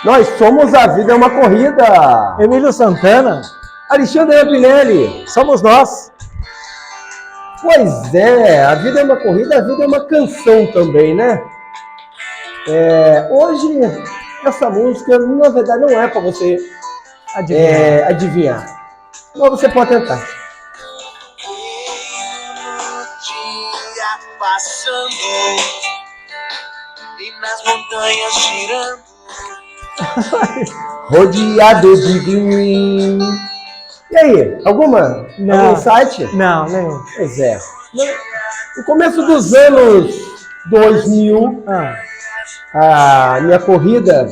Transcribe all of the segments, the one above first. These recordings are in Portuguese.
Nós somos A Vida é uma Corrida. Emílio Santana. Alexandre Rapinelli. Somos nós. Pois é, A Vida é uma Corrida, a vida é uma canção também, né? Hoje, essa música, na verdade, não é para você adivinhar. Mas você pode tentar. Dia passando e nas montanhas girando, Rodeado de green. E aí, alguma? Não. Algum insight? Não, nenhum. Pois é. No começo dos anos 2000, a minha corrida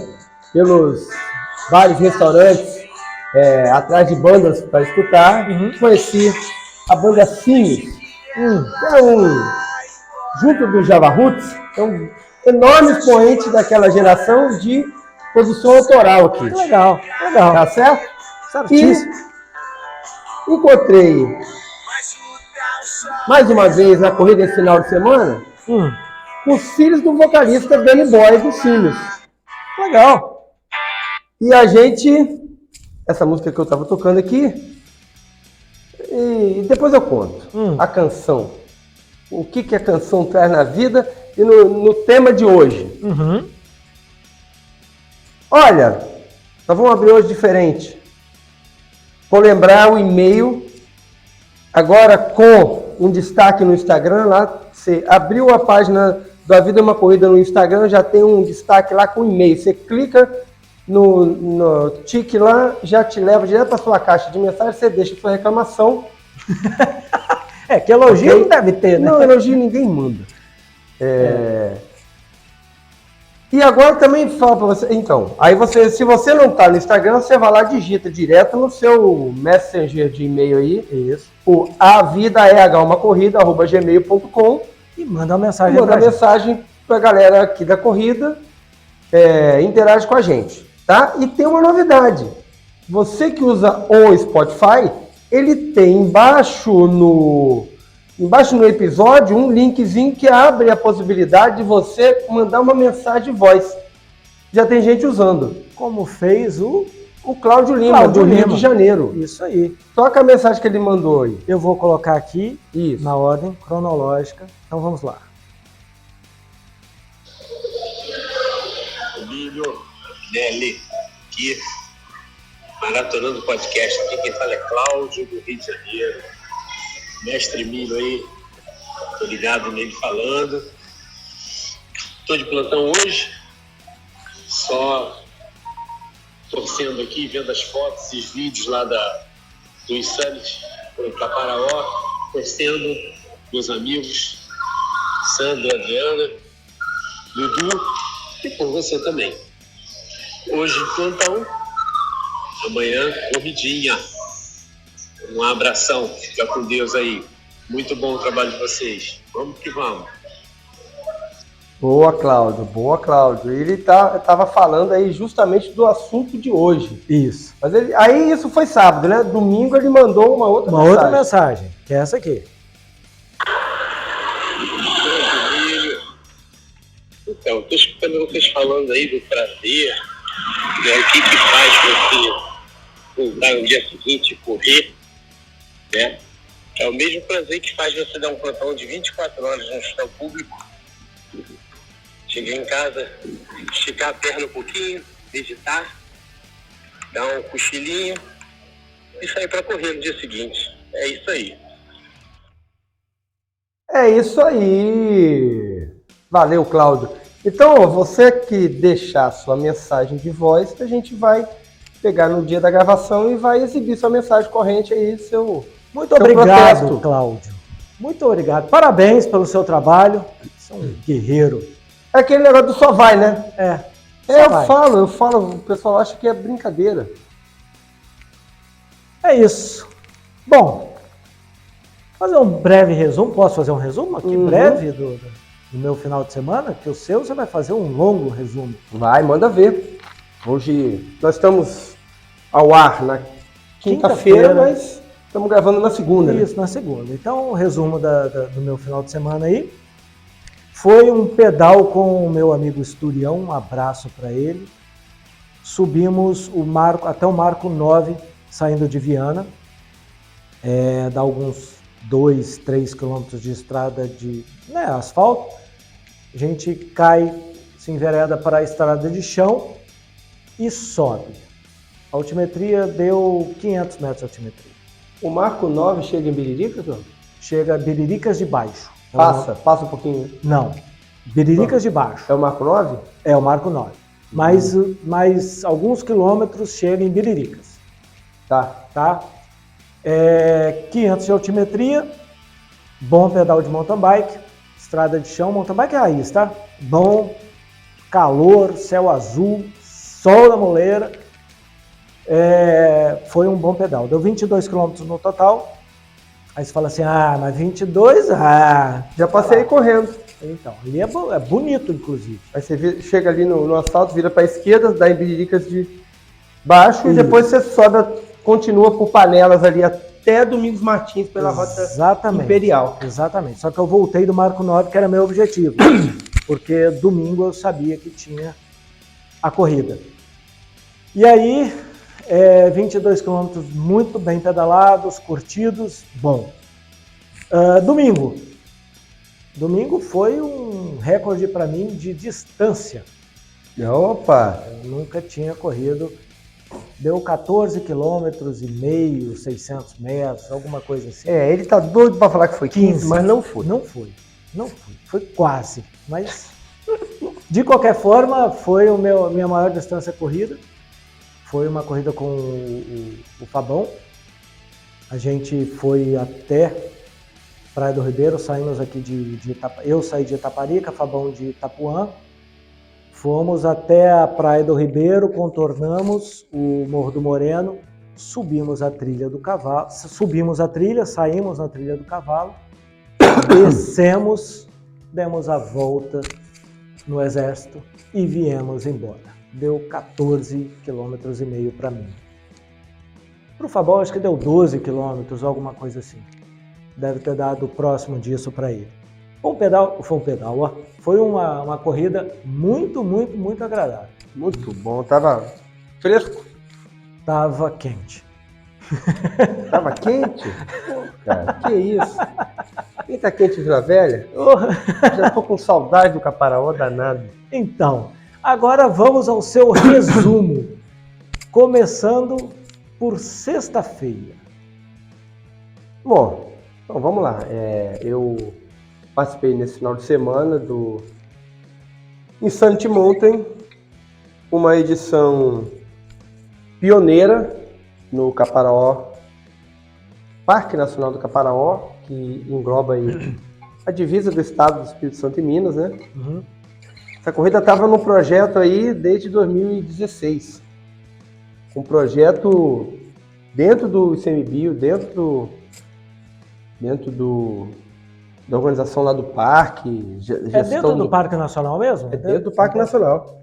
pelos vários restaurantes, atrás de bandas para escutar, conheci a banda Cines, junto do Java Roots, é um enorme expoente daquela geração de produção autoral aqui. Legal. Tá certo? Certíssimo. E encontrei mais uma vez na corrida esse final de semana com os filhos do vocalista Danny Boy dos Cines. Legal. E a gente, essa música que eu estava tocando aqui, e depois eu conto a canção. O que a canção traz na vida e no tema de hoje. Olha, nós vamos abrir hoje diferente. Vou lembrar o e-mail, agora com um destaque no Instagram, lá você abriu a página do A Vida é uma Corrida no Instagram, já tem um destaque lá com e-mail. Você clica no tique lá, já te leva direto para sua caixa de mensagem, você deixa sua reclamação. Que elogio não deve ter, né? Não, elogio ninguém manda. E agora também fala para você, então, aí você, se você não está no Instagram, você vai lá, digita direto no seu Messenger de e-mail aí, o avidaehumacorrida@gmail.com E manda uma mensagem manda mensagem para a galera aqui da corrida, interage com a gente, tá? E tem uma novidade, você que usa o Spotify, ele tem embaixo no episódio um linkzinho que abre a possibilidade de você mandar uma mensagem de voz. Já tem gente usando. Como fez o Cláudio Lima, do Rio de Janeiro. Isso aí. Toca a mensagem que ele mandou aí. Eu vou colocar aqui Isso. na ordem cronológica. Então vamos lá. Emílio, Nelly, aqui, maratonando podcast. Aqui quem fala é Cláudio, do Rio de Janeiro. Mestre Emílio aí, tô ligado nele falando. Tô de plantão hoje, só torcendo aqui, vendo as fotos e os vídeos lá do Insanity, para Caparaó, torcendo meus amigos, Sandra, Adriana, Dudu e por você também. Hoje plantão, amanhã corridinha. Um abração, fica com Deus aí. Muito bom o trabalho de vocês. Vamos que vamos. Boa, Cláudio. Ele tava falando aí justamente do assunto de hoje. Isso. Mas aí isso foi sábado, né? Domingo ele mandou uma outra mensagem. Outra mensagem, que é essa aqui. Então, estou escutando vocês falando aí do prazer, né? O que faz você voltar no dia seguinte e correr, né? É o mesmo prazer que faz você dar um plantão de 24 horas no hospital público, chegar em casa, esticar a perna um pouquinho, meditar, dar um cochilinho e sair para correr no dia seguinte. É isso aí. É isso aí. Valeu, Cláudio. Então, você que deixar sua mensagem de voz, a gente vai pegar no dia da gravação e vai exibir sua mensagem corrente aí, Muito obrigado, Cláudio. Muito obrigado. Parabéns pelo seu trabalho. Você é um guerreiro. É aquele negócio do só vai, né? Eu falo, o pessoal acha que é brincadeira. É isso. Bom, fazer um breve resumo. Posso fazer um resumo aqui breve do meu final de semana? Que o seu você vai fazer um longo resumo. Vai, manda ver. Hoje nós estamos ao ar na quinta-feira, mas estamos gravando na segunda. Isso, né? Na segunda. Então, o resumo do meu final de semana aí foi um pedal com o meu amigo Esturião, um abraço para ele. subimos até o Marco 9, saindo de Viana. Dá alguns 2, 3 quilômetros de estrada de asfalto. A gente cai, se envereda para a estrada de chão e sobe. A altimetria deu 500 metros de altimetria. O Marco 9 chega em Biriricas, não? Chega a Biriricas de Baixo. Passa um pouquinho. Não, Biriricas de Baixo. É o Marco 9? É o Marco 9. Mais alguns quilômetros chega em Biriricas. Tá? 500 de altimetria, bom pedal de mountain bike, estrada de chão, mountain bike raiz, tá? Bom, calor, céu azul, sol na moleira. Foi um bom pedal. Deu 22 km no total. Aí você fala assim, mas 22, já passei correndo. Então, ali é bonito, inclusive. Aí você chega ali no asfalto, vira para a esquerda, dá em Biriricas de Baixo e depois você continua por Panelas ali até Domingos Martins pela rota imperial. Exatamente. Só que eu voltei do Marco 9, que era meu objetivo. Porque domingo eu sabia que tinha a corrida. E aí, 22 quilômetros muito bem pedalados, curtidos, bom. Domingo foi um recorde para mim de distância. Opa! Eu nunca tinha corrido. Deu 14 quilômetros e meio, 600 metros, alguma coisa assim. Ele tá doido para falar que foi 15, mas não foi. Não foi. Foi quase. Mas, de qualquer forma, foi minha maior distância corrida. Foi uma corrida com o Fabão. A gente foi até Praia do Ribeiro, saímos aqui eu saí de Itaparica, Fabão de Itapuã. Fomos até a Praia do Ribeiro, contornamos o Morro do Moreno, subimos a trilha do cavalo, saímos na trilha do cavalo, descemos, demos a volta no Exército e viemos embora. Deu 14 quilômetros e meio para mim. Para o Fabão, acho que deu 12 quilômetros, alguma coisa assim. Deve ter dado próximo disso para ele. Foi uma corrida muito, muito, muito agradável. Muito bom, tava fresco? Tava quente. Tava quente? Pô, cara, que isso? Quem tá quente em Vila Velha? Já tô com saudade do Caparaó danado. Então, agora vamos ao seu resumo. Começando por sexta-feira. Bom, então vamos lá. Eu participei nesse final de semana do Insanity Mountain, uma edição pioneira no Caparaó, Parque Nacional do Caparaó, que engloba aí a divisa do estado do Espírito Santo e Minas, né? Uhum. Essa corrida estava no projeto aí desde 2016. Um projeto dentro do ICMBio, dentro da organização lá do parque. Dentro do Parque Nacional mesmo? É dentro do Parque Nacional.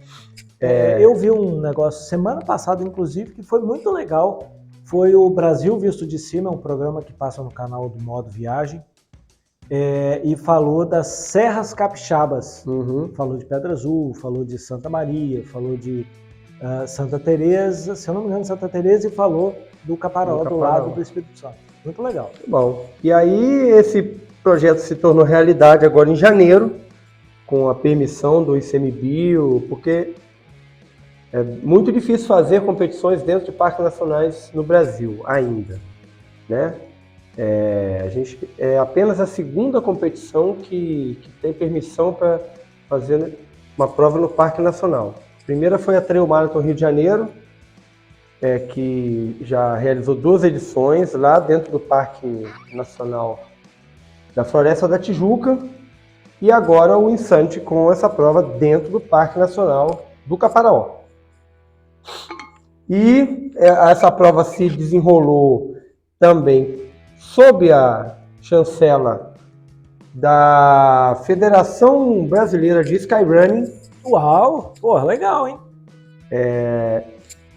Eu vi um negócio semana passada, inclusive, que foi muito legal. Foi o Brasil Visto de Cima, um programa que passa no canal do Modo Viagem, e falou das Serras Capixabas. Uhum. Falou de Pedra Azul, falou de Santa Maria, falou de Santa Teresa, se eu não me engano, Santa Teresa, e falou do Caparaó, do lado do Espírito Santo. Muito legal. Bom, e aí esse projeto se tornou realidade agora em janeiro, com a permissão do ICMBio, porque é muito difícil fazer competições dentro de parques nacionais no Brasil ainda, né? A gente é apenas a segunda competição que tem permissão para fazer uma prova no Parque Nacional. A primeira foi a Trail Marathon Rio de Janeiro, que já realizou 2 edições lá dentro do Parque Nacional da Floresta da Tijuca, e agora o Insanity com essa prova dentro do Parque Nacional do Caparaó. E essa prova se desenrolou também sob a chancela da Federação Brasileira de Skyrunning. Uau! Porra, legal, hein?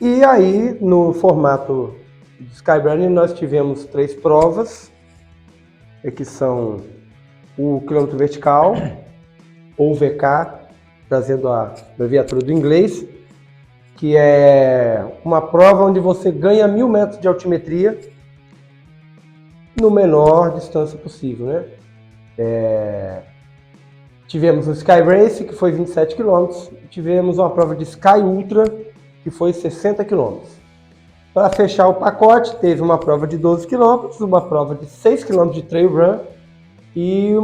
E aí, no formato de Skyrunning, nós tivemos 3 provas, que são o quilômetro vertical, ou VK, trazendo a abreviatura do inglês, que é uma prova onde você ganha 1.000 metros de altimetria no menor distância possível, né? Tivemos o Sky Race, que foi 27 km, tivemos uma prova de Sky Ultra, que foi 60 km. Para fechar o pacote, teve uma prova de 12 km, uma prova de 6 km de trail run e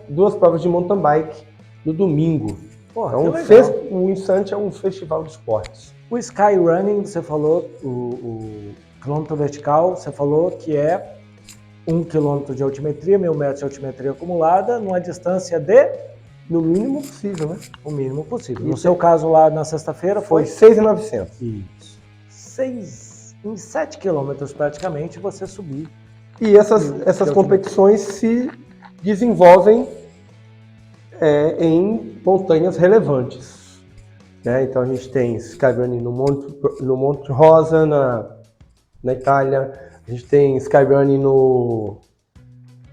2 provas de mountain bike no domingo. Porra, Então, que legal. o Insante é um festival de esportes. O Sky Running, você falou, o quilômetro vertical, você falou que é 1 km de altimetria, 1.000 metros de altimetria acumulada, numa distância de No mínimo possível, né? o mínimo possível. No Isso. seu caso lá na sexta-feira Foi foi 6.900. Isso. Em 7 quilômetros praticamente você subiu. E essas competições se desenvolvem em montanhas relevantes, né? Então a gente tem Skyrunning no Monte Rosa, na Itália, a gente tem Skyrunning no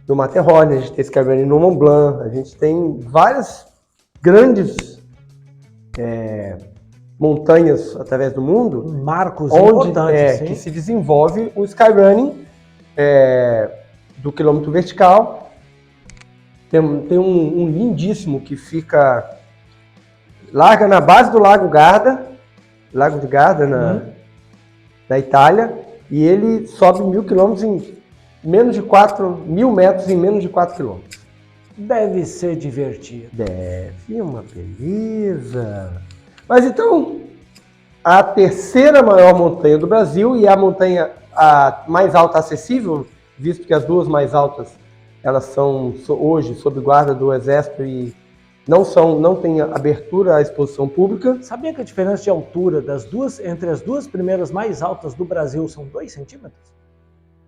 Matterhorn, a gente tem Skyrunning no Mont Blanc, a gente tem várias grandes montanhas através do mundo, Marcos onde importantes, que sim. se desenvolve o Skyrunning do quilômetro vertical. Tem um lindíssimo que larga na base do Lago de Garda, na Itália, e ele sobe 1.000 quilômetros em menos de 4.000 metros em menos de 4 quilômetros. Deve ser divertido. Deve, uma beleza. Mas então, a terceira maior montanha do Brasil e a montanha mais alta acessível, visto que as duas mais altas elas são hoje sob guarda do Exército e não tem abertura à exposição pública. Sabia que a diferença de altura entre as duas primeiras mais altas do Brasil são 2 centímetros?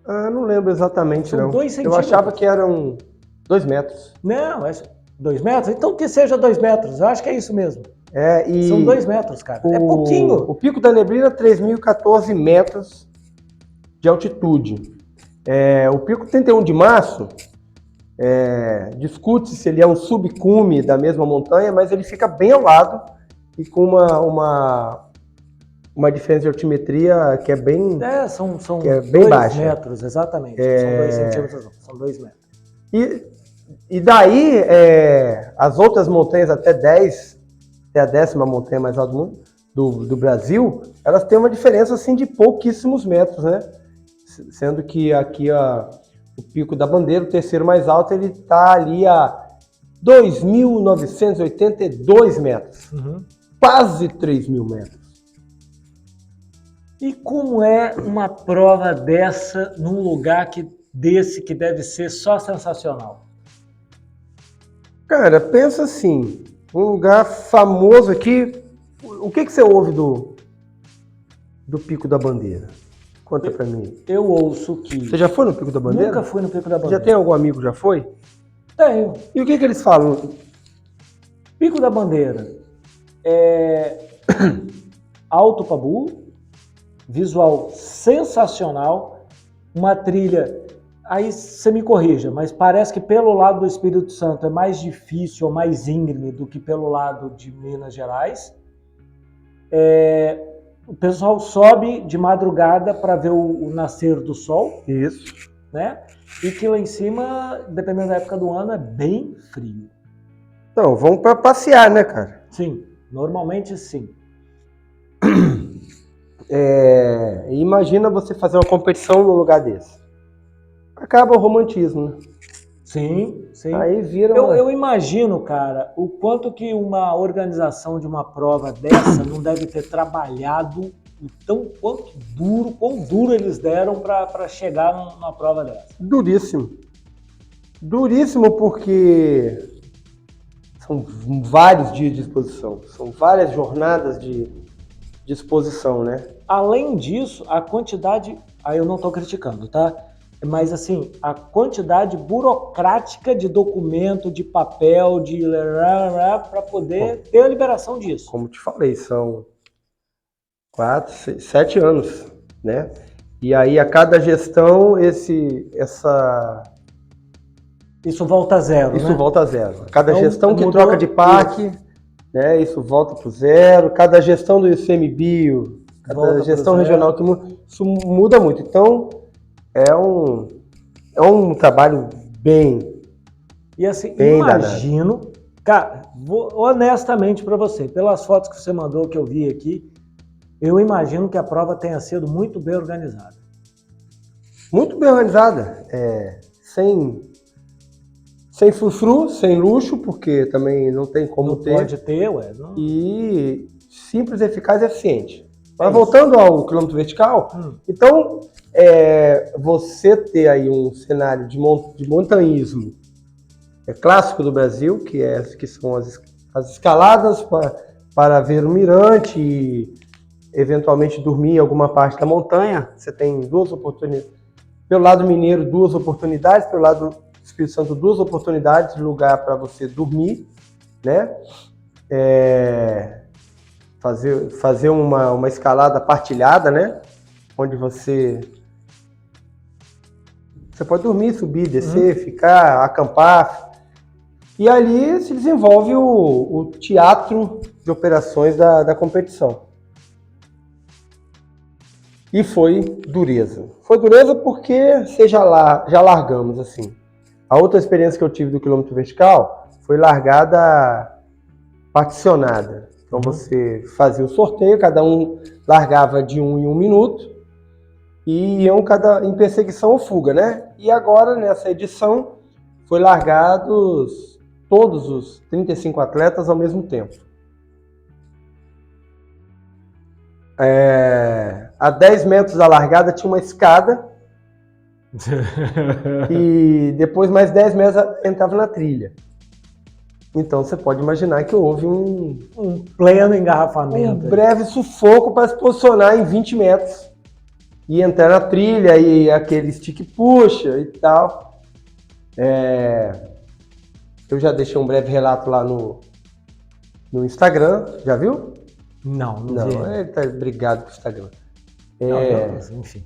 Não lembro exatamente, São não. 2 Eu centímetros. achava que eram 2 metros. Não, é 2 metros? Então que seja 2 metros, eu acho que é isso mesmo. São 2 metros, cara. É pouquinho. O Pico da Neblina, 3.014 metros de altitude. O Pico 31 de Março, discute-se se ele é um subcume da mesma montanha, mas ele fica bem ao lado e com uma diferença de altimetria que é bem, São que é bem 2 baixa. metros, exatamente. São 2 centímetros, não. São 2 metros. E daí, as outras montanhas até 10, até a 10ª montanha mais alta do Brasil, elas têm uma diferença assim, de pouquíssimos metros, né? Sendo que aqui o Pico da Bandeira, o terceiro mais alto, ele está ali a 2.982 metros. Quase 3.000 metros. E como é uma prova dessa num lugar desse que deve ser só sensacional? Cara, pensa assim, um lugar famoso aqui, o que você ouve do Pico da Bandeira? Conta pra mim. Eu ouço que... Você já foi no Pico da Bandeira? Nunca fui no Pico da Bandeira. Já tem algum amigo que já foi? Tenho. E o que eles falam? Pico da Bandeira é alto Pabu, visual sensacional, uma trilha, aí você me corrija, mas parece que pelo lado do Espírito Santo é mais difícil ou mais íngreme do que pelo lado de Minas Gerais. O pessoal sobe de madrugada para ver o nascer do sol. Isso. Né? E que lá em cima, dependendo da época do ano, é bem frio. Então, vamos para passear, né, cara? Sim, normalmente sim. Imagina você fazer uma competição num lugar desse. Acaba o romantismo, né? Sim, sim. Aí vira eu imagino, cara, o quanto que uma organização de uma prova dessa não deve ter trabalhado, quão duro eles deram para chegar numa prova dessa. Duríssimo. Duríssimo porque são vários dias de exposição, são várias jornadas de exposição, né? Além disso, a quantidade, aí eu não estou criticando, tá? Mas assim, a quantidade burocrática de documento, de papel, para poder ter a liberação disso. Como te falei, são 7 anos, né? E aí a cada gestão Isso volta a zero, isso né? volta a zero. A cada Então, gestão que mudou troca de parque, né? Isso volta para o zero. Cada gestão do ICMBio, Volta cada pro gestão zero. regional que muda, isso muda muito. Então, é um trabalho bem E assim, Bem imagino, cara, honestamente para você, pelas fotos que você mandou que eu vi aqui, eu imagino que a prova tenha sido muito bem organizada. muito bem organizada, sem frufru, sem luxo, porque também não tem como Não ter, pode ter, ué. Não. e simples, eficaz e eficiente. Mas É voltando ao quilômetro vertical, então, você ter aí um cenário de montanhismo clássico do Brasil, que são as escaladas para ver o mirante e eventualmente dormir em alguma parte da montanha. Você tem duas oportunidades. Pelo lado mineiro, duas oportunidades. Pelo lado do Espírito Santo, duas oportunidades de lugar para você dormir, né? Fazer uma escalada partilhada, né? Onde você pode dormir, subir, descer, ficar, acampar. E ali se desenvolve o teatro de operações da competição. E foi dureza. Foi dureza porque já largamos assim. A outra experiência que eu tive do quilômetro vertical foi largada particionada. Então você fazia o sorteio, cada um largava de 1 em 1 minuto e iam em perseguição ou fuga, né? E agora, nessa edição, foi largados todos os 35 atletas ao mesmo tempo. A 10 metros da largada tinha uma escada e depois mais 10 metros entrava na trilha. Então você pode imaginar que houve um pleno engarrafamento. breve sufoco para se posicionar em 20 metros e entrar na trilha e aquele stick puxa e tal. Eu já deixei um breve relato lá no Instagram, já viu? Não vi. Ele tá brigado com o Instagram. Não, enfim.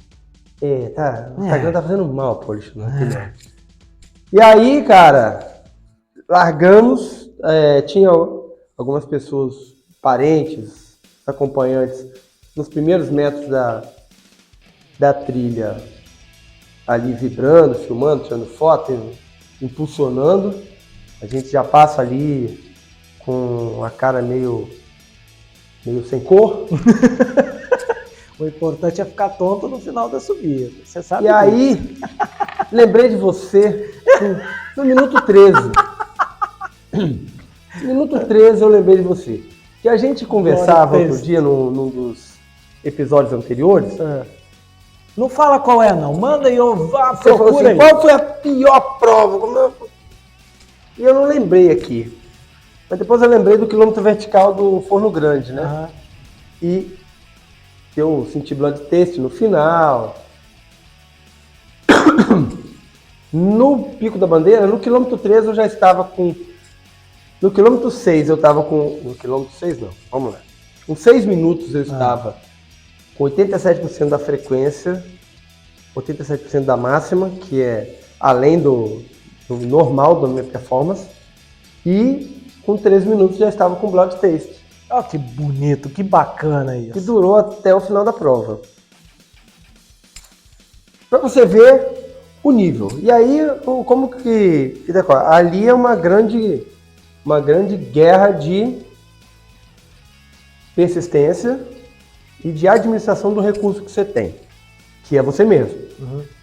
O Instagram tá fazendo mal, Polish, né? E aí, cara, largamos, tinha algumas pessoas, parentes, acompanhantes, nos primeiros metros da trilha, ali vibrando, filmando, tirando foto, impulsionando. A gente já passa ali com a cara meio sem cor. O importante é ficar tonto no final da subida. Você sabe E disso. aí, lembrei de você no minuto 13. No minuto 13 eu lembrei de você. Que a gente conversava outro dia num dos episódios anteriores. Não fala qual é, não. Manda e eu vá, Você falou procura assim, aí. qual foi a pior prova? E eu não lembrei aqui. Mas depois eu lembrei do quilômetro vertical do Forno Grande, né? E eu senti blood taste no final. No Pico da Bandeira, no quilômetro 13 eu já estava com... No quilômetro 6 eu estava com... No quilômetro 6 não, vamos lá. Com 6 minutos eu estava com 87% da frequência, 87% da máxima, que é além do normal da minha performance. E com 3 minutos já estava com blood taste. Olha que bonito, que bacana isso. Que durou até o final da prova. Para você ver o nível. E aí, como que decora? Ali é uma grande guerra de persistência e de administração do recurso que você tem, que é você mesmo.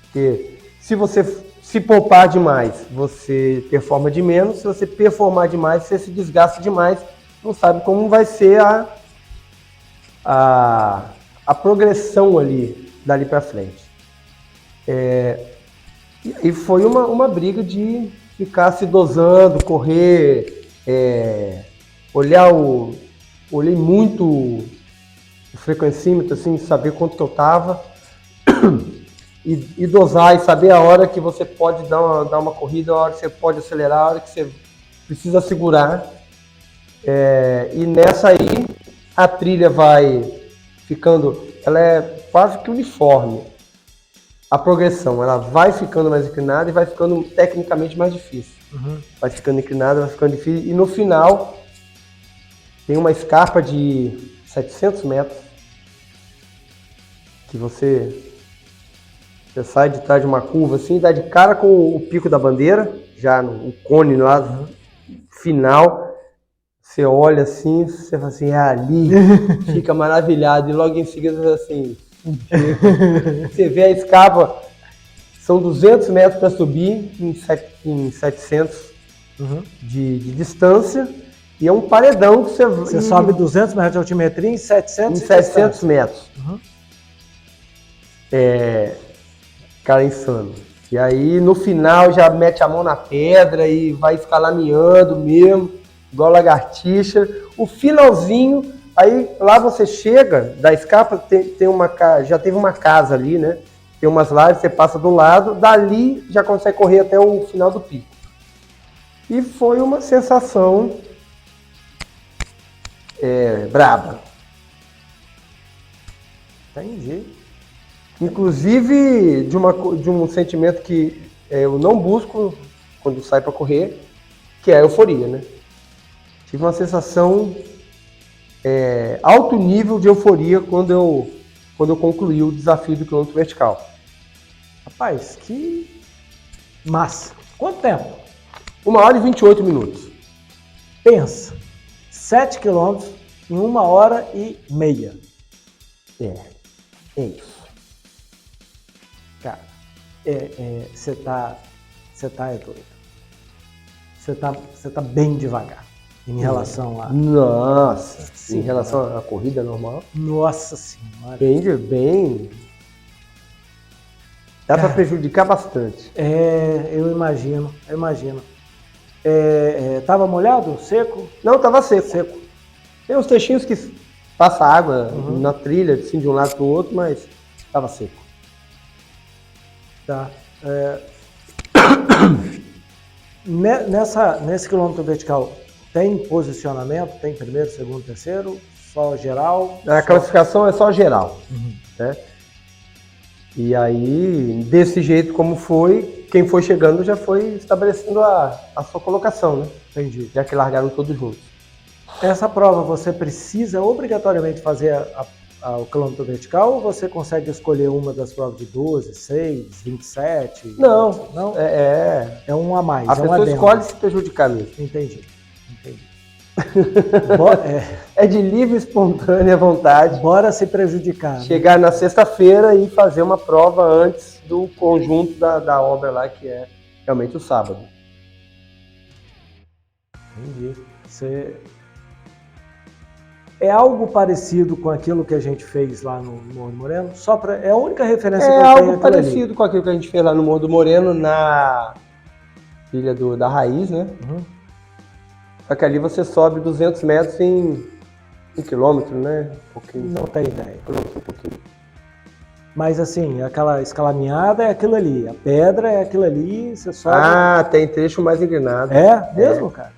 Porque se você se poupar demais, você performa de menos. Se você performar demais, você se desgasta demais. Não sabe como vai ser a progressão ali, dali para frente. E foi uma briga de ficar se dosando, correr, olhei muito o frequencímetro, assim, saber quanto que eu tava e dosar e saber a hora que você pode dar uma corrida, a hora que você pode acelerar, a hora que você precisa segurar. E nessa aí a trilha vai ficando, ela é quase que uniforme. A progressão, ela vai ficando mais inclinada e vai ficando tecnicamente mais difícil. Vai ficando inclinada, vai ficando difícil. E no final, Tem uma escarpa de 700 metros que você sai de trás de uma curva assim, dá de cara com o pico da bandeira, já no cone lá final. Você olha assim, você fala assim, é ali, fica maravilhado. E logo em seguida você fala assim, você vê a escarpa, são 200 metros para subir em 700 de distância. E é um paredão que você sobe 200 metros de altimetria em 700 em 700 metros. Cara, insano. E aí no final já mete a mão na pedra e vai escalameando mesmo, igual lagartixa. O finalzinho, aí lá você chega da escarpa, já teve uma casa ali, né? Tem umas lajes, você passa do lado, dali já consegue correr até o final do pico. E foi uma sensação braba. Entendi. Inclusive de um sentimento que eu não busco quando saio para correr, que é a euforia, né? Tive uma sensação alto nível de euforia quando eu concluí o desafio do quilômetro vertical. Rapaz, que massa. Quanto tempo? 1 hora e 28 minutos. Pensa, 7 quilômetros em 1h30. É isso. Cara, você tá doido. Você tá bem devagar em relação a... Nossa, Sim, em relação à corrida normal, Nossa Senhora. bem. Dá para prejudicar bastante. Eu imagino. Tava molhado? Seco? Não, tava seco. Tem uns trechinhos que passa água na trilha, assim, de um lado para o outro, mas tava seco. Tá. Nesse quilômetro vertical, tem posicionamento? Tem primeiro, segundo, terceiro? Só geral? A classificação é só geral. Né? E aí, desse jeito como foi, quem foi chegando já foi estabelecendo a sua colocação, né? Entendi. Já que largaram todos juntos. Essa prova você precisa obrigatoriamente fazer o quilômetro vertical ou você consegue escolher uma das provas de 12, 6, 27? Não. Não? É um a mais. a pessoa adendo. escolhe se prejudicar mesmo. Entendi. É de livre, espontânea vontade. Bora se prejudicar. Né? Chegar na sexta-feira e fazer uma prova antes do conjunto da obra lá, que é realmente o sábado. Entendi. É algo parecido com aquilo que a gente fez lá no Morro do Moreno? É a única referência que eu tenho. É algo parecido com aquilo que a gente fez lá no Morro do Moreno, na Ilha da Raiz, né? Só que ali você sobe 200 metros em 1 quilômetro, né? Um pouquinho. Não tem ideia. Um pouquinho. Mas assim, aquela escalaminhada é aquilo ali, a pedra é aquilo ali, você sobe... Ah, tem trecho mais inclinado. É mesmo, cara?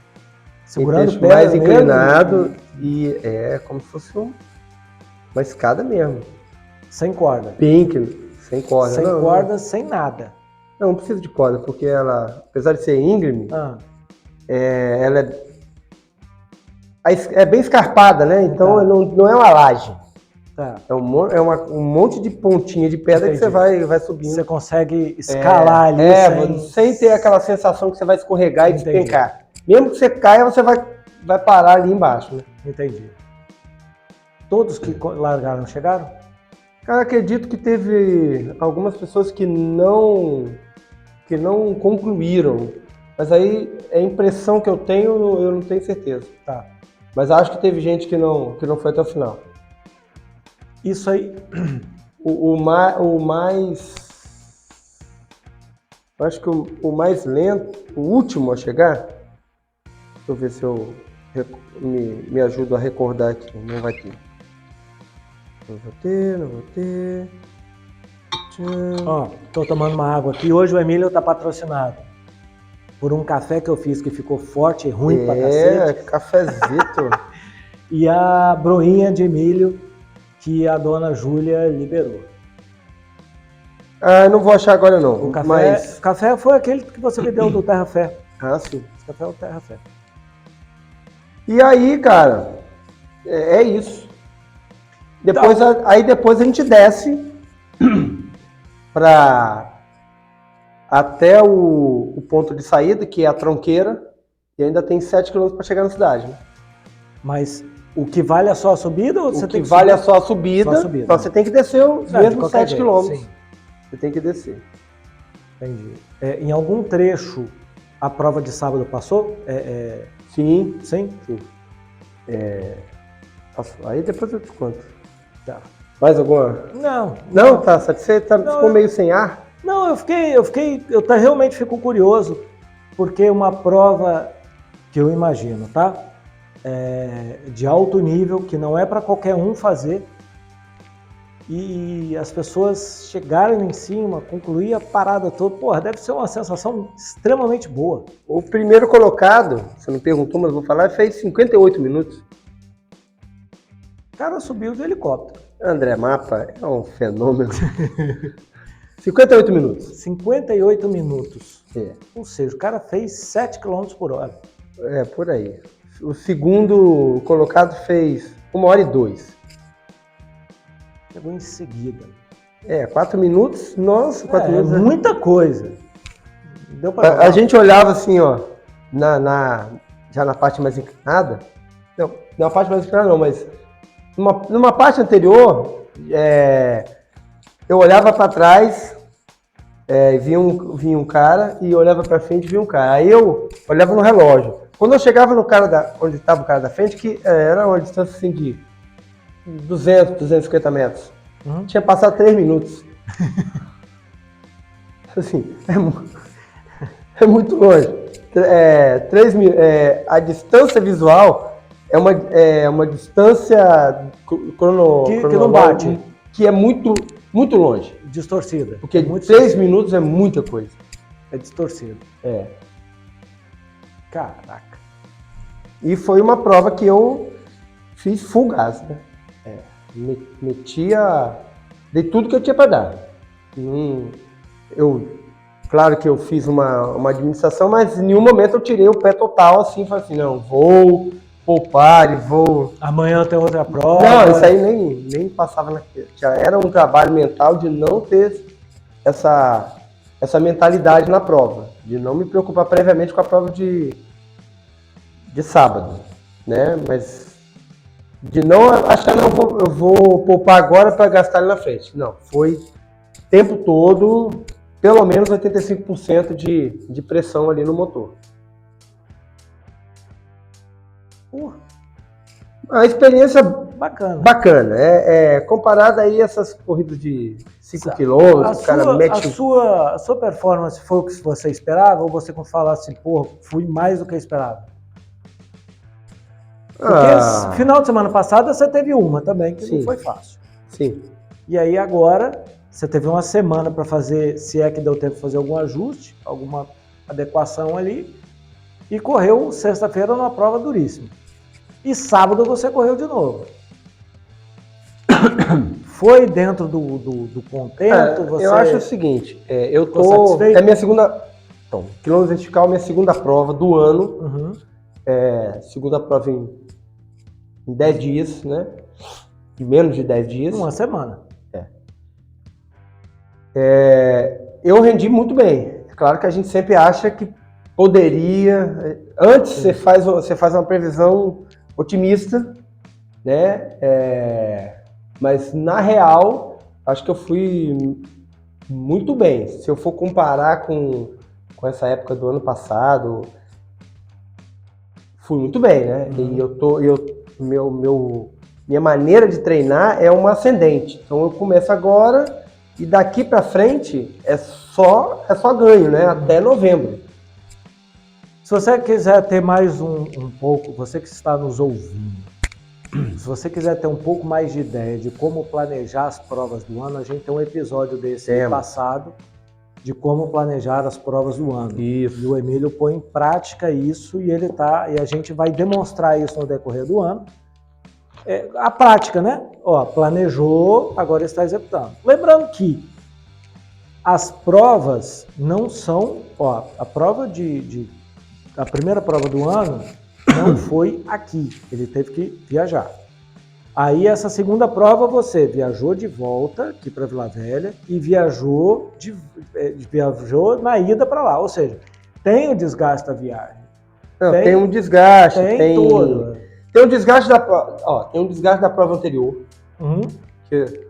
Segurando tem trecho pedra mais mesmo, inclinado e é como se fosse uma escada mesmo. Sem corda. Pink, sem corda. Sem corda, sem nada. Não precisa de corda, porque ela, apesar de ser íngreme, ela é bem escarpada, né? Então não é uma laje. Tá. É um monte de pontinha de pedra. Entendi. Que você vai subindo. Você consegue escalar ali sem ter aquela sensação que você vai escorregar e despencar. Mesmo que você caia, você vai parar ali embaixo, né? Entendi. Todos que largaram chegaram? Cara, acredito que teve algumas pessoas que não concluíram. Mas aí é a impressão que eu tenho, eu não tenho certeza. Tá. Mas acho que teve gente que não foi até o final. Isso aí. O mais. Eu acho que o mais lento, o último a chegar. Deixa eu ver se eu me ajudo a recordar aqui. Não vai ter. Não vou ter. Ó, tô tomando uma água aqui. Hoje o Emílio tá patrocinado por um café que eu fiz que ficou forte e ruim pra cacete. Cafezito. E a broinha de Emílio que a dona Júlia liberou. Ah, não vou achar agora não. O café foi aquele que você me deu do Terra Fé. Ah, sim. Esse café é o Terra Fé. E aí, cara, É isso. Depois, aí depois a gente desce até o ponto de saída, que é a Tronqueira, e ainda tem 7 km para chegar na cidade. Né? Mas o que vale é só a subida ou você O tem que que vale subir? é só a subida, Só a subida, então né? você tem que descer os Não, de mesmos qualquer 7 jeito, km. sim. Você tem que descer. Entendi. Em algum trecho, a prova de sábado passou? Sim. Sim? Sim. Aí depois eu te conto. Tá. Mais alguma? Não. Tá satisfeito? Ficou meio sem ar? Não, eu realmente fico curioso, porque uma prova que eu imagino, tá? De alto nível, que não é para qualquer um fazer, e as pessoas chegarem lá em cima, concluir a parada toda, porra, deve ser uma sensação extremamente boa. O primeiro colocado, você não perguntou, mas vou falar, fez 58 minutos. O cara subiu de helicóptero. André Mapa é um fenômeno. 58 minutos. 58 minutos. É. Ou seja, o cara fez 7 km por hora. É, por aí. O segundo colocado fez 1h02. Chegou em seguida. 4 minutos. Nossa, 4 minutos. É muita coisa. Deu pra A gente olhava assim, ó, já na parte mais inclinada. Não, na parte mais inclinada não, mas numa parte anterior, eu olhava para trás, vinha um cara, e olhava para frente e via um cara. Aí eu olhava no relógio. Quando eu chegava no cara onde estava o cara da frente, que era uma distância assim de 200, 250 metros. Tinha passado 3 minutos. Assim, é muito longe. A distância visual é uma distância que não bate. Que é muito, muito longe. Distorcida. Porque muito 3 minutos é muita coisa. É distorcida. Caraca. E foi uma prova que eu fiz full gás, né? Dei tudo que eu tinha para dar. Claro que eu fiz uma administração, mas em nenhum momento eu tirei o pé total assim, falei assim, não, vou poupar e vou... Amanhã tem outra prova. Não, isso aí nem passava na... Já era um trabalho mental de não ter essa mentalidade na prova, de não me preocupar previamente com a prova de sábado, né? Mas de não achar, não, eu vou poupar agora para gastar ali na frente. Não, foi o tempo todo, pelo menos 85% de pressão ali no motor. A experiência bacana. Comparada aí a essas corridas de 5 km, o cara mete... A sua performance foi o que você esperava? Ou você fala assim, pô, fui mais do que eu esperava? Porque final de semana passada você teve uma também, que não foi fácil. Sim. E aí agora você teve uma semana para fazer, se é que deu tempo de fazer algum ajuste, alguma adequação ali, e correu sexta-feira numa prova duríssima. E sábado você correu de novo. Foi dentro do contento? Eu acho o seguinte, eu tô satisfeito? É minha segunda... Então, quilômetro vertical é minha segunda prova do ano. Segunda prova em 10 dias, né? Em menos de 10 dias. Uma semana. Eu rendi muito bem. É claro que a gente sempre acha que poderia... Antes você faz uma previsão otimista, né? Mas na real, acho que eu fui muito bem. Se eu for comparar com essa época do ano passado, fui muito bem, né? E minha maneira de treinar é uma ascendente. Então eu começo agora e daqui para frente é só ganho, né? Até novembro. Se você quiser ter mais um pouco, você que está nos ouvindo, se você quiser ter um pouco mais de ideia de como planejar as provas do ano, a gente tem um episódio desse passado de como planejar as provas do ano. Isso. E o Emílio põe em prática isso e a gente vai demonstrar isso no decorrer do ano. A prática, né? Planejou, agora está executando. Lembrando que as provas não são... a prova a primeira prova do ano não foi aqui. Ele teve que viajar. Aí essa segunda prova você viajou de volta aqui para Vila Velha e viajou na ida para lá, ou seja, tem o desgaste da viagem. Não, tem um desgaste, tem tudo. Tem um desgaste da prova, ó, tem um desgaste da prova anterior, que,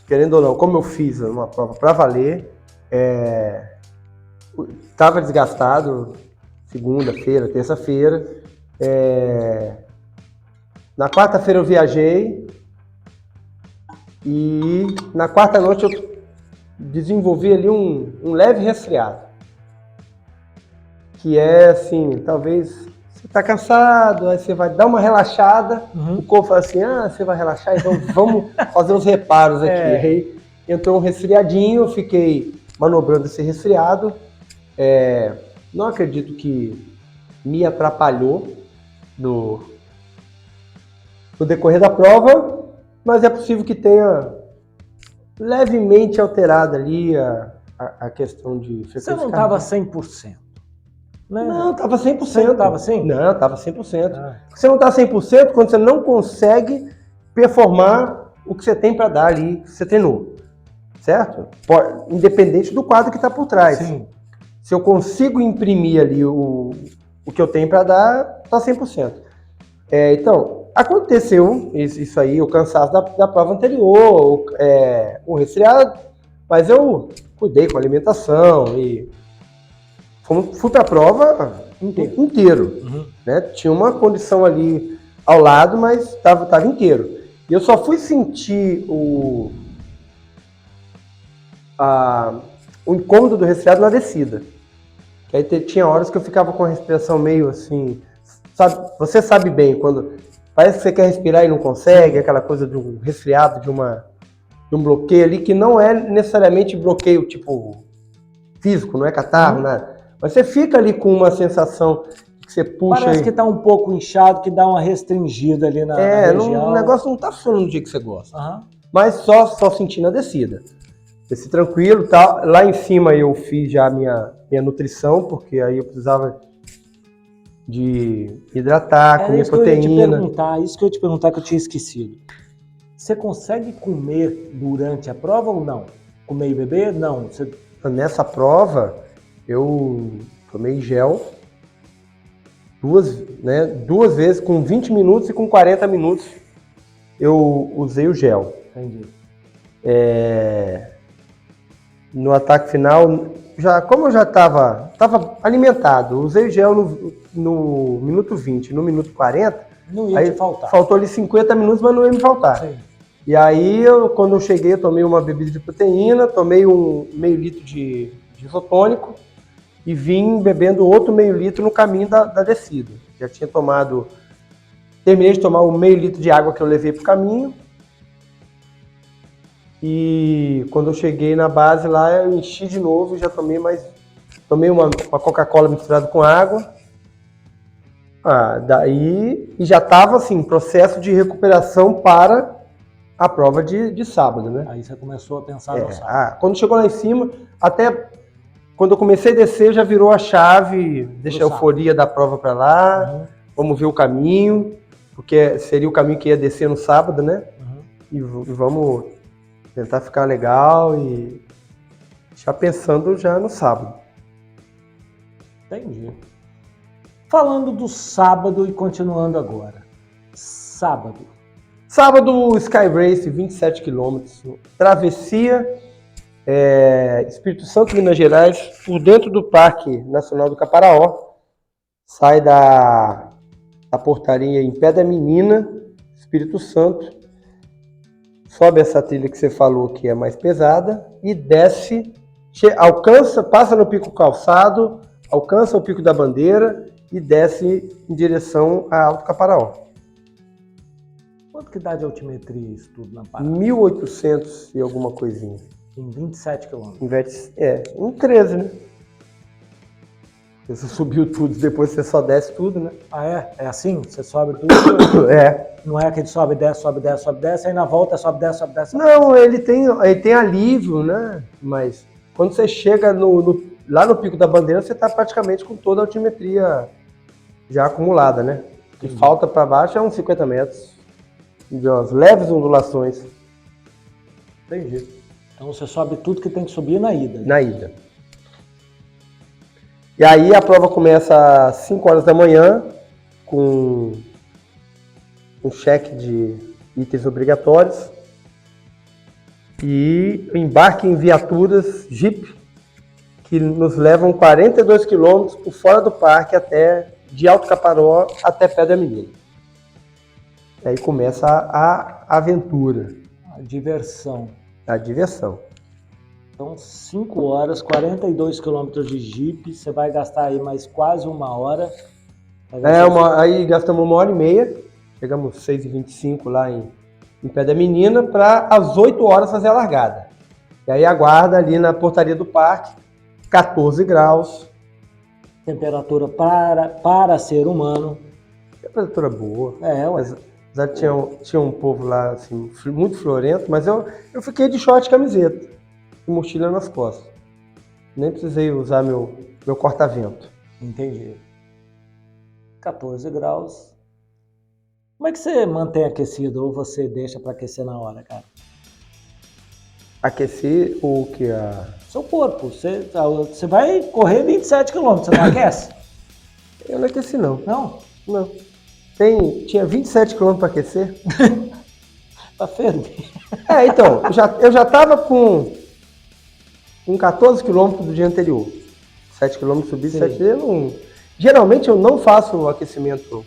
querendo ou não, como eu fiz uma prova para valer, estava desgastado segunda-feira, terça-feira. Na quarta-feira eu viajei e na quarta noite eu desenvolvi ali um leve resfriado. Que é assim, talvez você está cansado, aí você vai dar uma relaxada, o corpo fala assim, você vai relaxar, então vamos fazer uns reparos aqui. Aí entrou um resfriadinho, eu fiquei manobrando esse resfriado. Não acredito que me atrapalhou no decorrer da prova, mas é possível que tenha levemente alterado ali a questão de frequência cardíaca. Você não estava 100%? Né? Não, estava 100%. Você não estava assim? Não, estava 100%. Você não está 100% quando você não consegue performar o que você tem para dar ali, que você treinou. Certo? Independente do quadro que está por trás. Sim. Se eu consigo imprimir ali o que eu tenho para dar, está 100%. Então, aconteceu isso aí, o cansaço da prova anterior, o resfriado, mas eu cuidei com a alimentação e fui para a prova inteiro. Né? Tinha uma condição ali ao lado, mas estava inteiro. E eu só fui sentir o incômodo do resfriado na descida. Que aí tinha horas que eu ficava com a respiração meio assim, você sabe bem, quando parece que você quer respirar e não consegue, aquela coisa de um resfriado, de um bloqueio ali, que não é necessariamente bloqueio tipo físico, não é catarro, nada. Mas você fica ali com uma sensação que você puxa. Parece que está um pouco inchado, que dá uma restringida ali na região. O negócio não está funcionando no dia que você gosta. Mas só sentindo a descida. Desci tranquilo, tá? Lá em cima eu fiz já a minha nutrição, porque aí eu precisava de hidratar, comer proteína. Isso que eu ia te perguntar que eu tinha esquecido. Você consegue comer durante a prova ou não? Comer e beber? Não. Nessa prova, eu tomei gel duas vezes, com 20 minutos e com 40 minutos eu usei o gel. Entendi. No ataque final, como eu já estava alimentado, usei o gel no minuto 20, no minuto 40, não ia te faltar. Faltou ali 50 minutos, mas não ia me faltar. Sim. E aí, quando eu cheguei, eu tomei uma bebida de proteína, tomei um meio litro de isotônico e vim bebendo outro meio litro no caminho da descida. Já tinha terminei de tomar o meio litro de água que eu levei para o caminho. E quando eu cheguei na base lá, eu enchi de novo e já tomei uma Coca-Cola misturada com água. Daí, e já estava assim, processo de recuperação para a prova de sábado, né? Aí você começou a pensar no sábado. Quando chegou lá em cima, até quando eu comecei a descer, já virou a chave, deixa a euforia da prova para lá, vamos ver o caminho, porque seria o caminho que ia descer no sábado, né? E vamos tentar ficar legal e já pensando já no sábado. Entendi. Falando do sábado e continuando agora. Sábado, Sky Race, 27 km, travessia Espírito Santo, Minas Gerais, por dentro do Parque Nacional do Caparaó. Sai da portaria em Pé da Menina, Espírito Santo, sobe essa trilha que você falou que é mais pesada e desce, passa no Pico Calçado, alcança o Pico da Bandeira e desce em direção a Alto Caparaó. Quanto que dá de altimetria isso tudo na parada? 1.800 e alguma coisinha. Em 27 quilômetros. Em 13, né? Você subiu tudo, depois você só desce tudo, né? É assim? Você sobe tudo? Não é que ele sobe, desce, aí na volta sobe, desce, sobe, desce. Não, ele tem alívio, né? Mas quando você chega lá no Pico da Bandeira, você está praticamente com toda a altimetria já acumulada, né? O que falta para baixo é uns 50 metros. de umas leves ondulações Entendi. Então você sobe tudo que tem que subir na ida. na ida. E aí a prova começa às 5 horas da manhã, com um cheque de itens obrigatórios e embarque em viaturas Jeep que nos levam 42 quilômetros por fora do parque de Alto Caparó até Pé da Menina. E aí começa a aventura, A diversão. a diversão. Então, 5 horas, 42 quilômetros de Jeep, você vai gastar aí mais quase 1 hora. Aí gastamos 1h30, chegamos 6h25 lá em Pé da Menina, para às 8 horas fazer a largada. E aí aguarda ali na portaria do parque, 14 graus. Temperatura para ser humano. Temperatura boa. Ué. Apesar que tinha um povo lá assim, muito florento, mas eu fiquei de short e camiseta e mochila nas costas. Nem precisei usar meu corta-vento. Entendi. 14 graus. Como é que você mantém aquecido ou você deixa para aquecer na hora, cara? Aquecer o que? Seu corpo. Você vai correr 27 quilômetros, você não aquece? Eu não aqueci não. Não? Não. Tinha 27 km para aquecer. Tá ferver. Então, eu já estava com 14 km do dia anterior. 7 km subi, 7 km. Geralmente eu não faço aquecimento.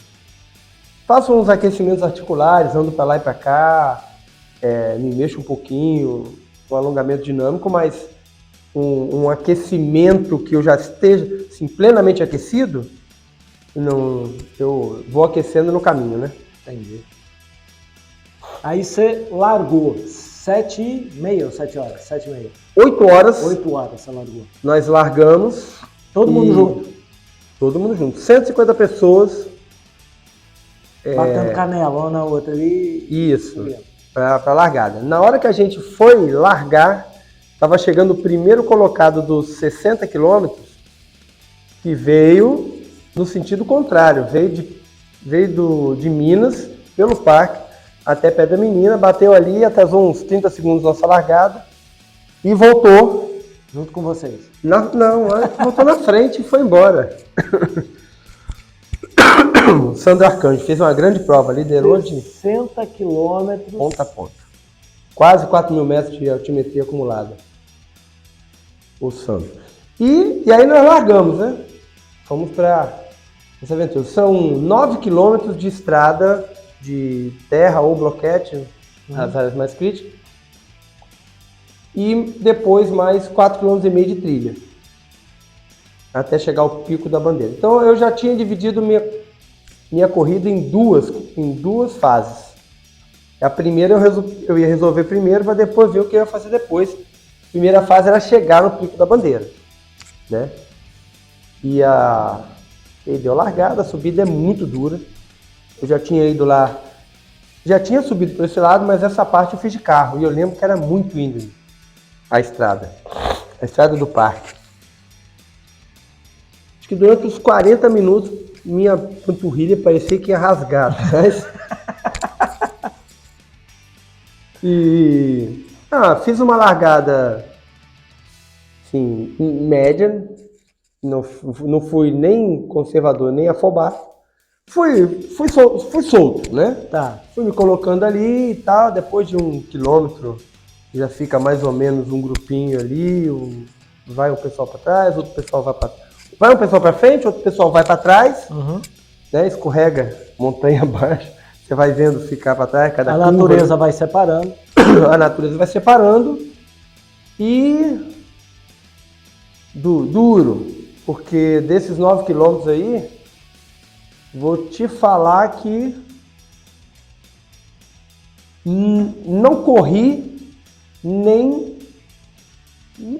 Faço uns aquecimentos articulares, ando para lá e para cá, me mexo um pouquinho, um alongamento dinâmico, mas um aquecimento que eu já esteja assim, plenamente aquecido, eu vou aquecendo no caminho, né? Entendi. Aí você largou 7h30 ou 7 horas? 7h30. 8 horas. 8 horas você largou. Nós largamos. Todo mundo junto. Todo mundo junto. 150 pessoas. Batendo canela, uma na outra ali. Isso, para largada. Na hora que a gente foi largar, estava chegando o primeiro colocado dos 60 quilômetros, que veio no sentido contrário, veio de Minas, pelo parque, até Pé da Menina, bateu ali, atrasou uns 30 segundos nossa largada e voltou. Junto com vocês? Não, voltou na frente e foi embora. O Sandro Arcanjo fez uma grande prova, liderou de 60 quilômetros. Ponta a ponta. Quase 4.000 metros de altimetria acumulada. O Sandro. E aí nós largamos, né? Fomos para essa aventura. São 9 quilômetros de estrada de terra ou bloquete, as áreas mais críticas. E depois mais 4,5 km de trilha. Até chegar ao Pico da Bandeira. Então eu já tinha dividido minha corrida em duas fases. A primeira eu ia resolver primeiro, para depois ver o que eu ia fazer depois. A primeira fase era chegar no Pico da Bandeira, né? E deu largada, a subida é muito dura. Eu já tinha ido lá, já tinha subido por esse lado, mas essa parte eu fiz de carro. E eu lembro que era muito íngreme a estrada do parque. Acho que durante os 40 minutos minha panturrilha parecia que ia rasgar. Fiz uma largada assim, média, não fui nem conservador nem afobado. Fui solto, né? Tá. Fui me colocando ali e tal, depois de 1 quilômetro já fica mais ou menos um grupinho ali, vai um pessoal para trás, outro pessoal vai um pessoal para frente, outro pessoal vai para trás, né? Escorrega montanha abaixo, você vai vendo ficar para trás, cada curva. A natureza vai separando. A natureza vai separando e duro, porque desses 9 quilômetros aí, vou te falar que não corri nem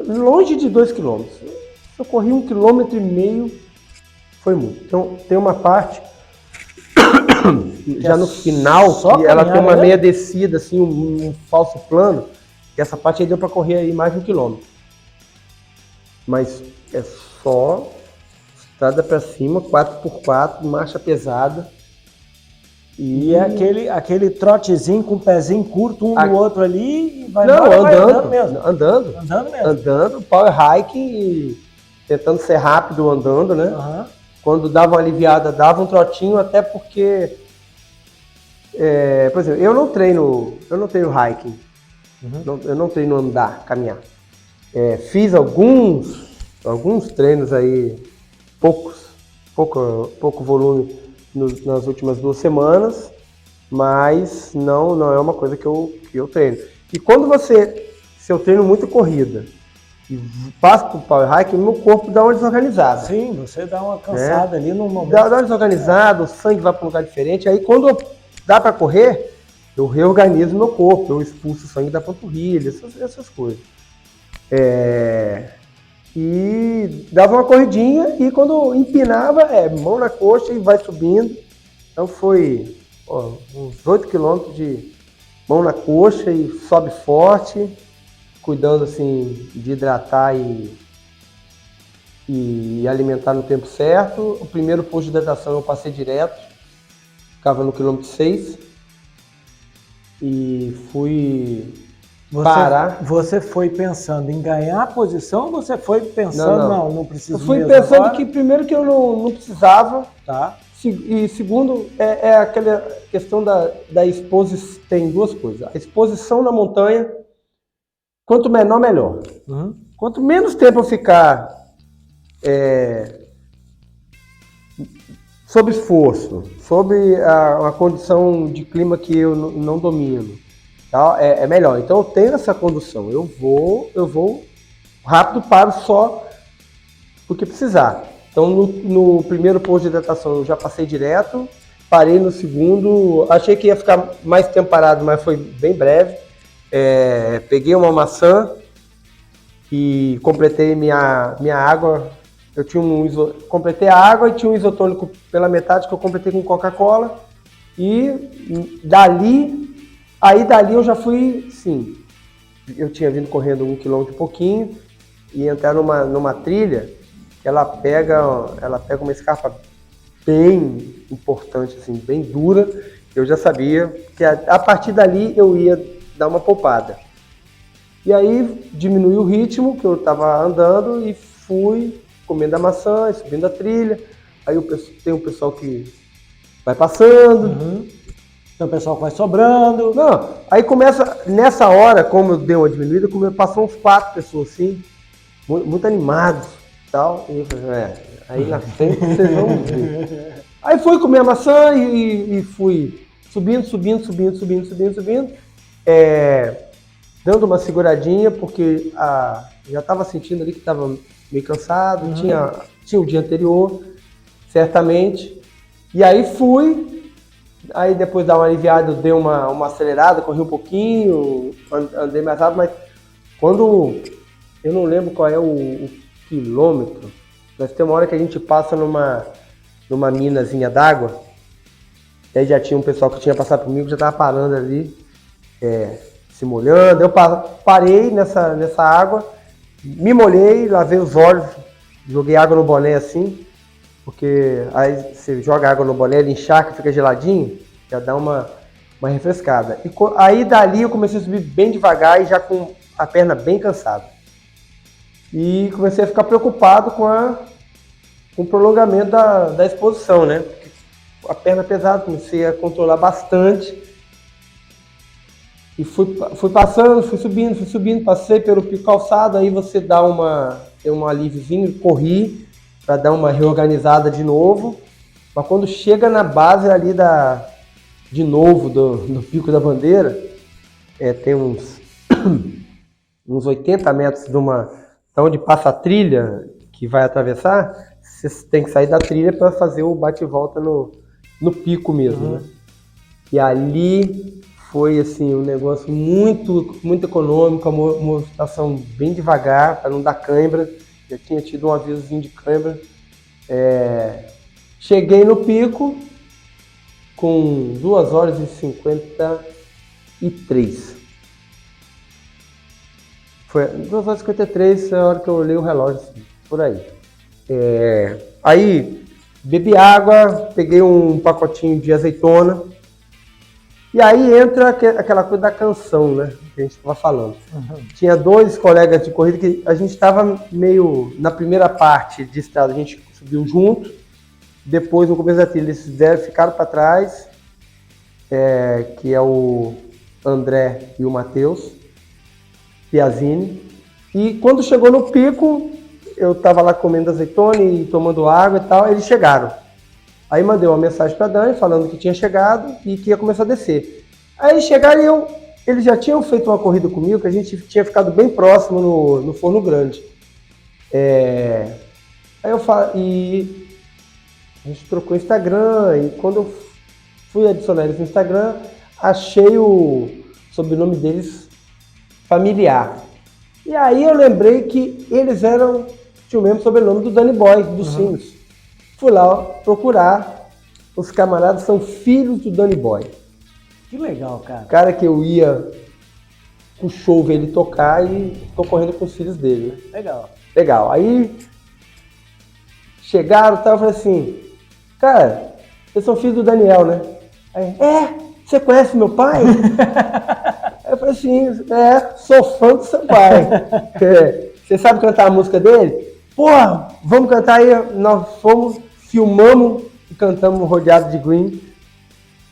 longe de 2 quilômetros. Se eu corri 1,5 km, foi muito. Então tem uma parte já no final, que ela tem uma meia descida, assim, um falso plano, e essa parte aí deu para correr aí mais de 1 quilômetro. Mas é só estrada para cima, 4x4, marcha pesada. E é aquele trotezinho com o pezinho curto um no outro ali e vai Não, embora, vai andando mesmo. Andando Andando mesmo. Andando, power hiking e tentando ser rápido andando, né? Aham. Quando dava uma aliviada, dava um trotinho, até porque, por exemplo, eu não treino hiking, eu não treino andar, caminhar. Fiz alguns treinos aí, pouco volume nas últimas 2 semanas, mas não é uma coisa que eu treino. E se eu treino muito corrida e passo pro power hiking, meu corpo dá uma desorganizada. Sim, você dá uma cansada ali no momento. Dá uma desorganizada, o sangue vai para um lugar diferente. Aí quando dá para correr, eu reorganizo meu corpo, eu expulso o sangue da panturrilha, essas coisas. E dava uma corridinha e quando empinava, mão na coxa e vai subindo. Então foi uns 8 quilômetros de mão na coxa e sobe forte, cuidando assim de hidratar e alimentar no tempo certo. O primeiro posto de hidratação eu passei direto, ficava no quilômetro 6 e fui parar. Você foi pensando em ganhar a posição ou você foi pensando, não preciso Eu fui mesmo pensando agora? que primeiro que eu não precisava, Tá. e segundo, aquela questão da exposição. Tem 2 coisas. A exposição na montanha, quanto menor, melhor. Uhum. Quanto menos tempo eu ficar sob esforço, sob uma condição de clima que eu não domino, tá? É melhor. Então eu tenho essa condução. Eu vou rápido, paro só porque precisar. Então no primeiro posto de hidratação eu já passei direto, parei no segundo, achei que ia ficar mais tempo parado, mas foi bem breve. Peguei uma maçã e completei minha água. Eu tinha completei a água e tinha um isotônico pela metade que eu completei com Coca-Cola. E dali eu já fui, sim. Eu tinha vindo correndo 1 quilômetro e pouquinho e entrar numa trilha que ela pega uma escarpa bem importante, assim, bem dura. Eu já sabia que a partir dali eu ia dar uma poupada. E aí diminui o ritmo que eu estava andando e fui comendo a maçã, subindo a trilha. Aí tem um pessoal que vai passando. Uhum. Tem o pessoal que vai sobrando. Não, aí começa, nessa hora, como eu dei uma diminuída, passou uns 4 pessoas assim, muito animados e tal. E eu falei, aí na frente vocês vão ver. Aí fui comer a maçã e fui subindo. Dando uma seguradinha, porque já estava sentindo ali que estava meio cansado, tinha o dia anterior, certamente. E aí aí depois da uma aliviada, eu dei uma acelerada, corri um pouquinho, andei mais rápido, mas eu não lembro qual é o quilômetro, mas tem uma hora que a gente passa numa minazinha d'água, e aí já tinha um pessoal que tinha passado comigo, já estava parando ali, se molhando. Eu parei nessa água, me molhei, lavei os olhos, joguei água no boné assim, porque aí você joga água no boné, ele encharca, fica geladinho, já dá uma refrescada. E aí dali eu comecei a subir bem devagar e já com a perna bem cansada. E comecei a ficar preocupado com o prolongamento da exposição, né? Porque a perna pesada, comecei a controlar bastante. E fui passando, fui subindo, passei pelo pico calçado, aí você tem um alíviozinho, corri para dar uma reorganizada de novo. Mas quando chega na base ali de novo do Pico da Bandeira, tem uns 80 metros da onde passa a trilha que vai atravessar, você tem que sair da trilha para fazer o bate-volta no pico mesmo, né? E ali foi assim, um negócio muito, muito econômico, a movimentação bem devagar, para não dar cãibra. Já tinha tido um avisozinho de cãibra. Cheguei no pico com 2 horas e 53. Foi 2 horas e 53, foi a hora que eu olhei o relógio, assim, por aí. Aí bebi água, peguei um pacotinho de azeitona, E aí entra aquela coisa da canção, né? Que a gente estava falando. Tinha 2 colegas de corrida que a gente estava meio... Na primeira parte de estrada a gente subiu junto. Depois, no começo da trilha, eles ficaram para trás. Que é o André e o Matheus Piazzini. E quando chegou no pico, eu estava lá comendo azeitona e tomando água e tal, eles chegaram. Aí mandei uma mensagem para Dani falando que tinha chegado e que ia começar a descer. Aí eles chegaram e eles já tinham feito uma corrida comigo, que a gente tinha ficado bem próximo no Forno Grande. Aí eu falo, e a gente trocou o Instagram, e quando eu fui adicionar eles no Instagram, achei o sobrenome deles familiar. E aí eu lembrei que eles tinham o mesmo sobrenome do Danny Boy, do Sims. Fui lá procurar, os camaradas são filhos do Danny Boy. Que legal, cara. O cara que eu ia pro show ver ele tocar e tô correndo com os filhos dele. Né? Legal. Aí chegaram e tal, eu falei assim, cara, vocês são filhos do Daniel, né? Aí, você conhece meu pai? Aí eu falei assim, sou fã do seu pai. Você sabe cantar a música dele? Porra, vamos cantar aí. Nós filmamos e cantamos rodeado de green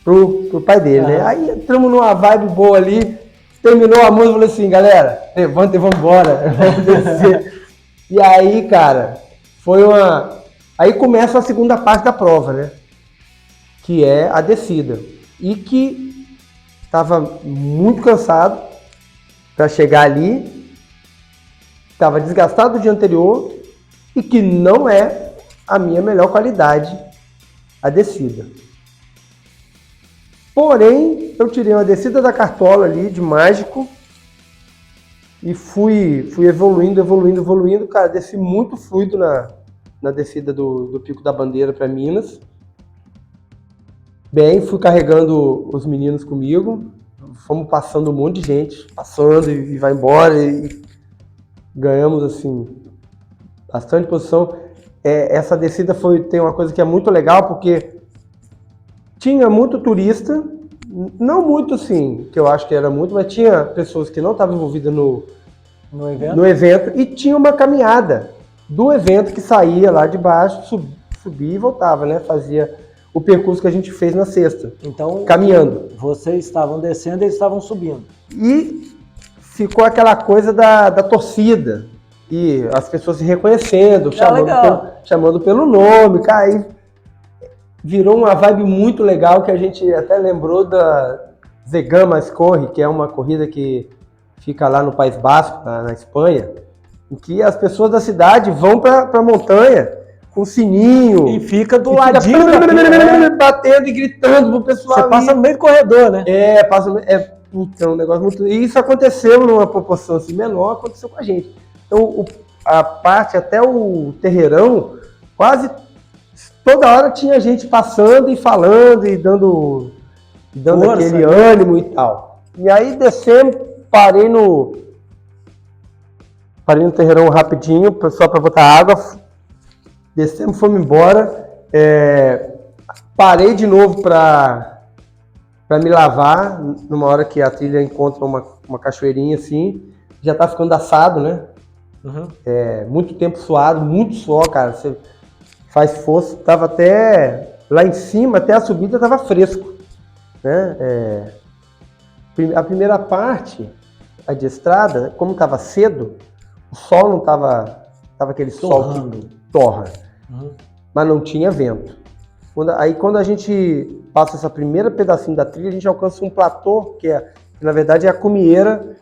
pro pai dele, né? Aí entramos numa vibe boa ali, terminou a música e falei assim, galera, levanta e vamos embora, vamos descer. E aí, cara, aí começa a segunda parte da prova, né? Que é a descida. E que estava muito cansado para chegar ali, estava desgastado do dia anterior e que não é a minha melhor qualidade a descida. Porém, eu tirei uma descida da cartola ali, de mágico, e fui evoluindo. Cara, desci muito fluido na descida do Pico da Bandeira para Minas. Bem, fui carregando os meninos comigo, fomos passando um monte de gente, passando e vai embora, e ganhamos, assim, bastante posição. Essa descida tem uma coisa que é muito legal, porque tinha muito turista, não muito assim, que eu acho que era muito, mas tinha pessoas que não estavam envolvidas no evento, e tinha uma caminhada do evento que saía lá de baixo, subia e voltava, né? Fazia o percurso que a gente fez na sexta, então, caminhando. Vocês estavam descendo e eles estavam subindo. E ficou aquela coisa da torcida, e as pessoas se reconhecendo, chamando pelo nome, cara, aí virou uma vibe muito legal, que a gente até lembrou da Zegama Corre, que é uma corrida que fica lá no País Basco, na Espanha, em que as pessoas da cidade vão para a montanha com sininho. E fica do ladinho batendo e gritando pro pessoal. Você passa no meio do corredor, né? É um negócio muito... E isso aconteceu numa proporção assim, menor, aconteceu com a gente. Então, a parte até o terreirão, quase toda hora tinha gente passando e falando e dando força, aquele ânimo e tal. E aí descemos, parei no terreirão rapidinho, só para botar água, descemos, fomos embora, parei de novo para me lavar, numa hora que a trilha encontra uma cachoeirinha assim, já tá ficando assado, né? Muito tempo suado, muito suor, cara, você faz força, tava até lá em cima, até a subida tava fresco, né? A primeira parte, a de estrada, como tava cedo, o sol não tava aquele sol que torra, mas não tinha vento. Quando a gente passa essa primeira pedacinho da trilha, a gente alcança um platô, que na verdade é a cumieira,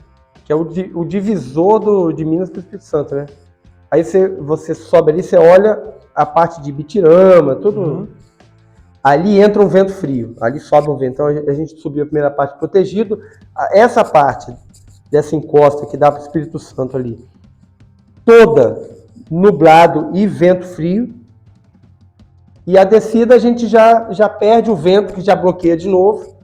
que é o divisor de Minas para o Espírito Santo, né? Aí você sobe ali, você olha a parte de Bitirama, tudo. Ali entra um vento frio, ali sobe um vento. Então a gente subiu a primeira parte protegido. Essa parte dessa encosta que dá para o Espírito Santo ali, toda nublado e vento frio. E a descida a gente já perde o vento, que já bloqueia de novo,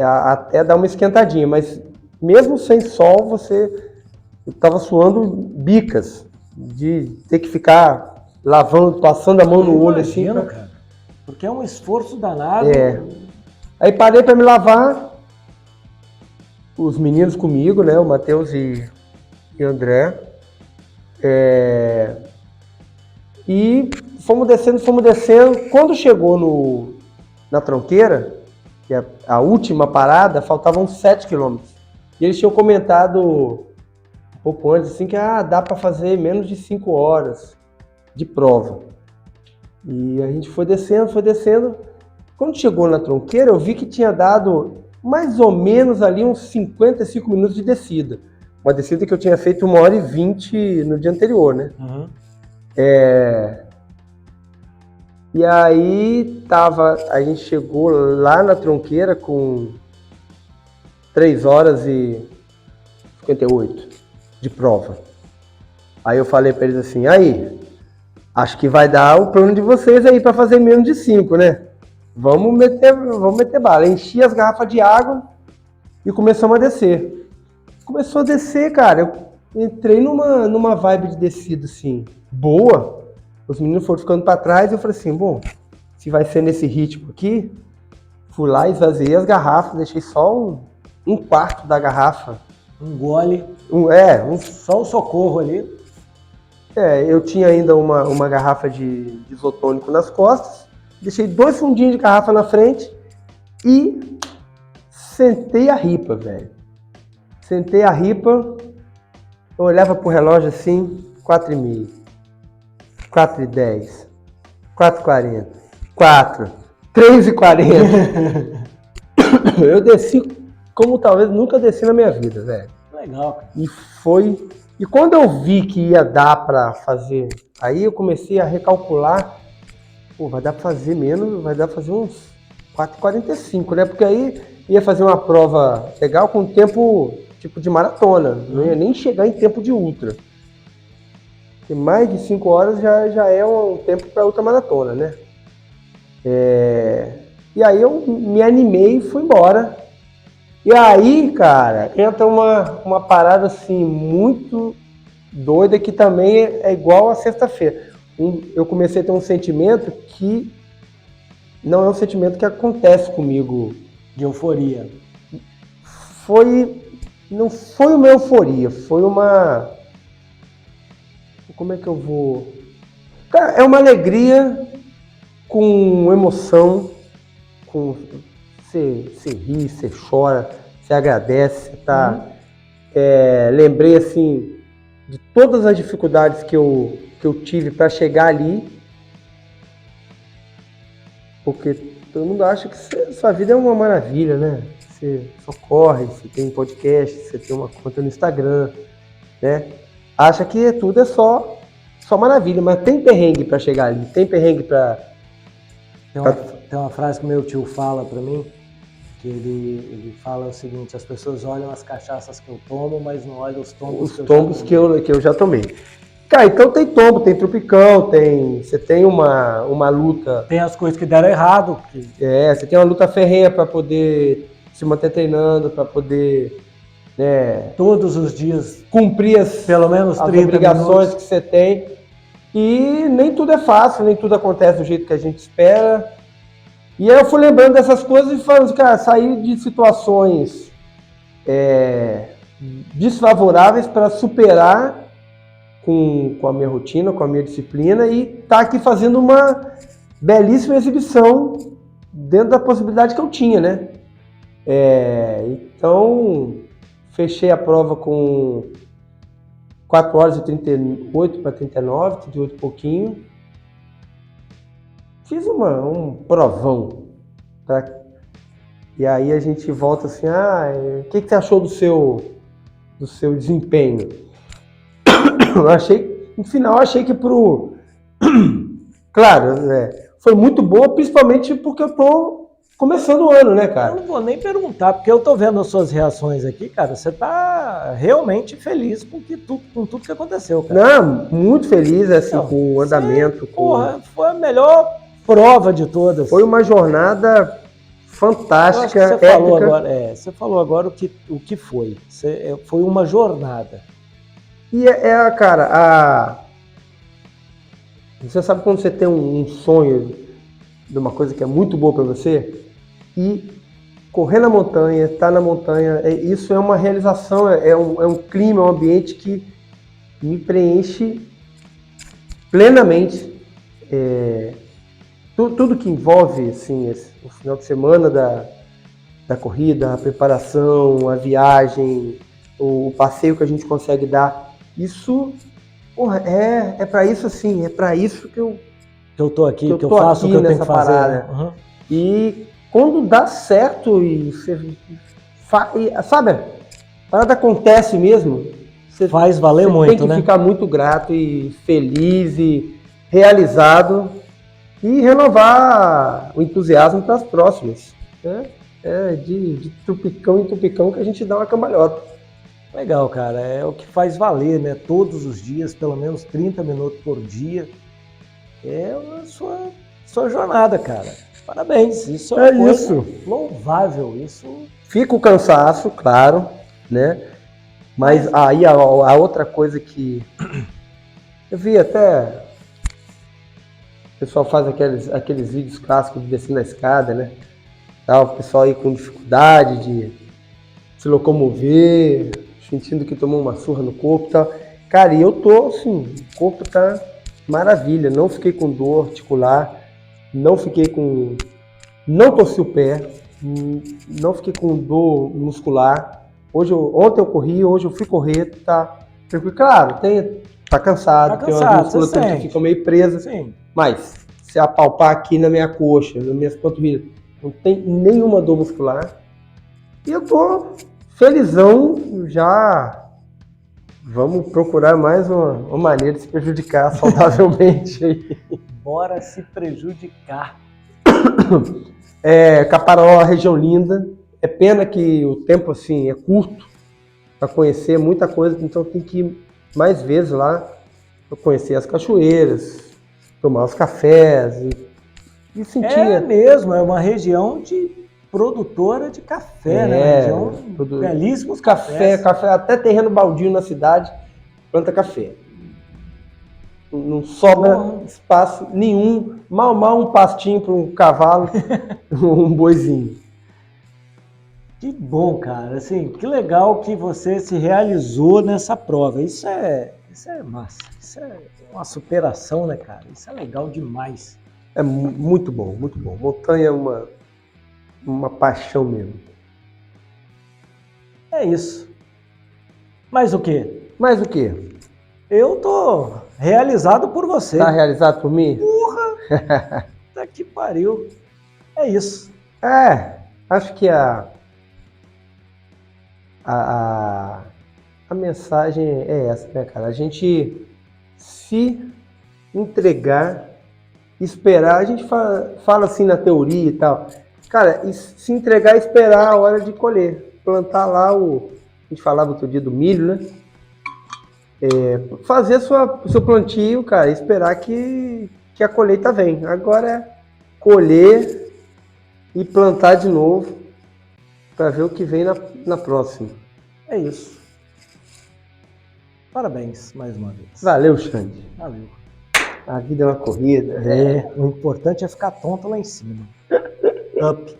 até dar uma esquentadinha. Mas mesmo sem sol, você estava suando bicas, de ter que ficar lavando, passando a mão no olho assim. Cara. Porque é um esforço danado. Aí parei para me lavar, os meninos comigo, né? O Matheus e André. E fomos descendo. Quando chegou na tronqueira, que é a última parada, faltavam 7 quilômetros. E eles tinham comentado um pouco antes, assim, que dá para fazer menos de 5 horas de prova. E a gente foi descendo. Quando chegou na tronqueira, eu vi que tinha dado mais ou menos ali uns 55 minutos de descida. Uma descida que eu tinha feito 1h20 no dia anterior, né? Uhum. E aí a gente chegou lá na tronqueira com 3 horas e 58 de prova. Aí eu falei pra eles assim, acho que vai dar o plano de vocês aí pra fazer menos de 5, né? Vamos meter bala. Enchi as garrafas de água e começamos a descer. Começou a descer, cara, eu entrei numa vibe de descida, assim, boa. Os meninos foram ficando pra trás e eu falei assim, bom, se vai ser nesse ritmo aqui, fui lá, esvaziei as garrafas, deixei só um quarto da garrafa. Um gole. Só o socorro ali. Eu tinha ainda uma garrafa de isotônico nas costas, deixei 2 fundinhos de garrafa na frente e sentei a ripa, velho. Sentei a ripa, eu olhava pro relógio assim, 4h30, 4h10, 4h40, 4, 3h40. Eu desci como talvez nunca desci na minha vida, velho. Legal, cara. E quando eu vi que ia dar pra fazer, aí eu comecei a recalcular, vai dar pra fazer menos, vai dar pra fazer uns 4h45, né? Porque aí ia fazer uma prova legal com tempo tipo de maratona, não ia nem chegar em tempo de ultra. Porque mais de 5 horas já é um tempo para ultramaratona, né? E aí eu me animei e fui embora. E aí, cara, entra uma parada assim muito doida que também é igual a sexta-feira. Eu comecei a ter um sentimento que não é um sentimento que acontece comigo. De euforia. Não foi uma euforia, foi uma... Como é que eu vou... Cara, é uma alegria com emoção, com... Você ri, você chora, você agradece, tá? Lembrei, assim, de todas as dificuldades que eu tive para chegar ali, porque todo mundo acha que sua vida é uma maravilha, né? Você só corre, você tem podcast, você tem uma conta no Instagram, né? Acha que tudo é só maravilha, mas tem perrengue para chegar ali, tem perrengue para... Tem uma frase que meu tio fala para mim, que ele fala o seguinte: as pessoas olham as cachaças que eu tomo, mas não olham os tombos que eu já tomei. Cara, então tem tombo, tem tropicão, você tem uma luta... Tem as coisas que deram errado. Você tem uma luta ferrenha para poder se manter treinando, para poder... todos os dias cumprir pelo menos 30 obrigações minutos que você tem. E nem tudo é fácil, nem tudo acontece do jeito que a gente espera. E aí eu fui lembrando dessas coisas e falando, cara, sair de situações desfavoráveis para superar com a minha rotina, com a minha disciplina e tá aqui fazendo uma belíssima exibição dentro da possibilidade que eu tinha, né? Então, fechei a prova com 4 horas e 38 para 39, 38 e pouquinho. Fiz um provão. Tá? E aí a gente volta assim, o que você achou do seu desempenho? No final, achei que claro, foi muito boa, principalmente porque eu tô começando o ano, né, cara? Eu não vou nem perguntar, porque eu tô vendo as suas reações aqui, cara. Você tá realmente feliz com tudo que aconteceu, cara. Não, muito feliz, assim, com o andamento. Foi a melhor prova de todas. Foi uma jornada fantástica, épica. Você falou agora o que foi. Foi uma jornada. E você sabe quando você tem um sonho de uma coisa que é muito boa para você e correr na montanha, estar na montanha, isso é uma realização, é um clima, é um ambiente que me preenche plenamente. Tudo que envolve assim, o final de semana da corrida, a preparação, a viagem, o passeio que a gente consegue dar, isso porra, é para isso assim, é para isso que eu tô aqui, que eu tô faço o aqui que eu tenho nessa que fazer. parada. Né? Uhum. E quando dá certo e você sabe, a parada acontece mesmo, você faz valer você muito, tem que né? ficar muito grato e feliz e realizado e renovar o entusiasmo para as próximas. De tupicão em tupicão que a gente dá uma cambalhota. Legal, cara. É o que faz valer, né? Todos os dias, pelo menos 30 minutos por dia. É a sua jornada, cara. Parabéns. Isso é uma coisa isso. louvável. Isso. Fica o cansaço, claro, né? Mas aí a outra coisa que eu vi até o pessoal faz aqueles vídeos clássicos de descer na escada, né? Tá, o pessoal aí com dificuldade de se locomover, sentindo que tomou uma surra no corpo e tal. Cara, e eu tô assim, o corpo tá maravilha, não fiquei com dor articular, não torci o pé, não fiquei com dor muscular. Ontem eu corri, hoje eu fui correr, tá tranquilo. Claro, tá cansado, tem umas musculaturas que ficam meio presas. Sim. Mas se apalpar aqui na minha coxa, nas minhas panturrilhas, não tem nenhuma dor muscular. E eu tô felizão, já vamos procurar mais uma maneira de se prejudicar saudavelmente aí. Bora se prejudicar. Caparó, região linda. É pena que o tempo assim é curto para conhecer muita coisa, então tem que ir mais vezes lá para conhecer as cachoeiras, tomar os cafés e sentir. É mesmo, é uma região produtora de café, né? Região belíssimos café, até terreno baldio na cidade, planta café. Não sobra espaço nenhum, mal um pastinho para um cavalo, um boizinho. Que bom, cara. Assim, que legal que você se realizou nessa prova. Isso é massa. Isso é uma superação, né, cara? Isso é legal demais. É muito bom, muito bom. Montanha é uma paixão mesmo. É isso. Mais o quê? Mais o quê? Eu tô realizado por você. Tá realizado por mim? Porra! Tá que pariu. É isso. Acho que a mensagem é essa, né, cara? A gente se entregar, esperar, a gente fala assim na teoria e tal. Cara, se entregar e esperar a hora de colher. Plantar lá a gente falava outro dia do milho, né? Fazer o seu plantio, cara, esperar que a colheita vem. Agora é colher e plantar de novo para ver o que vem na próxima. É isso. Parabéns mais uma vez. Valeu, Xande. Valeu. A vida é uma corrida. O importante é ficar tonto lá em cima. Up.